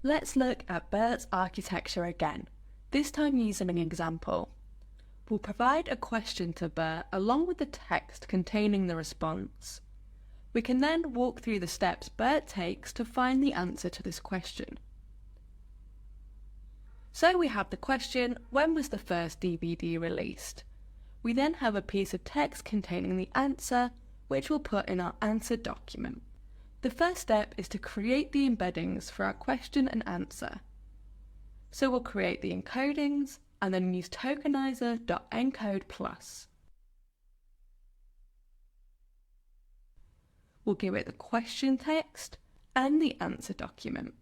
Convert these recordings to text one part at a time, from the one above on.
Let's look at BERT's architecture again, this time using an example. We'll provide a question to BERT along with the text containing the response. We can then walk through the steps BERT takes to find the answer to this question. So we have the question, when was the first DVD released? We then have a piece of text containing the answer, which we'll put in our answer document. The first step is to create the embeddings for our question and answer. So we'll create the encodings and then use tokenizer.encode+. We'll give it the question text and the answer document.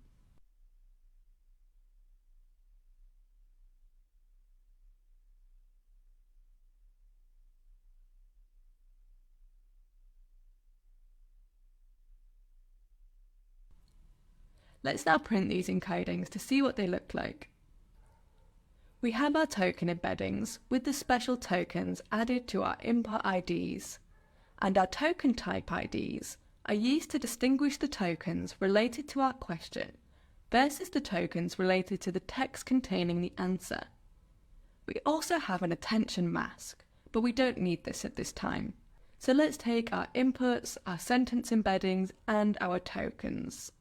Let's now print these encodings to see what they look like. We have our token embeddings with the special tokens added to our input IDs, and our token type IDs are used to distinguish the tokens related to our question versus the tokens related to the text containing the answer. We also have an attention mask, but we don't need this at this time. So let's take our inputs, our sentence embeddings, and our tokens.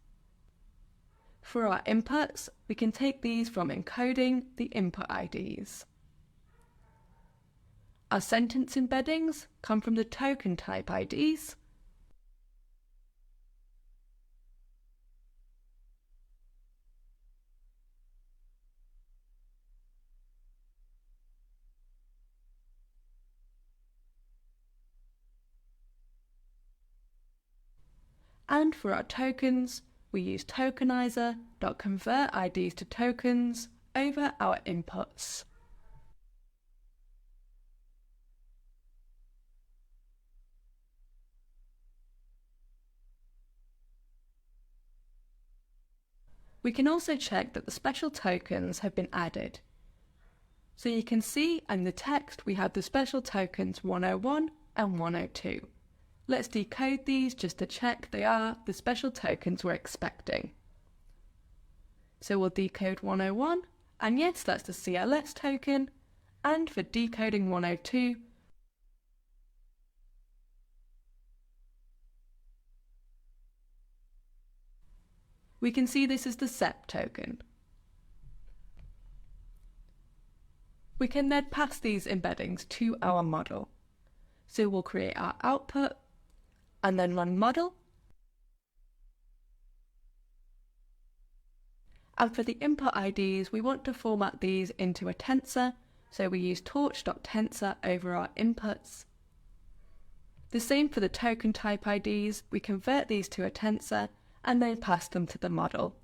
For our inputs, we can take these from encoding the input IDs. Our sentence embeddings come from the token type IDs. And for our tokens, we use tokenizer.convert IDs to tokens over our inputs. We can also check that the special tokens have been added. So you can see in the text we have the special tokens 101 and 102. Let's decode these just to check they are the special tokens we're expecting. So we'll decode 101, and yes, that's the CLS token, and for decoding 102, we can see this is the SEP token. We can then pass these embeddings to our model. So we'll create our output, and then run model. And for the input IDs, we want to format these into a tensor, so we use torch.tensor over our inputs. The same for the token type IDs, we convert these to a tensor and then pass them to the model.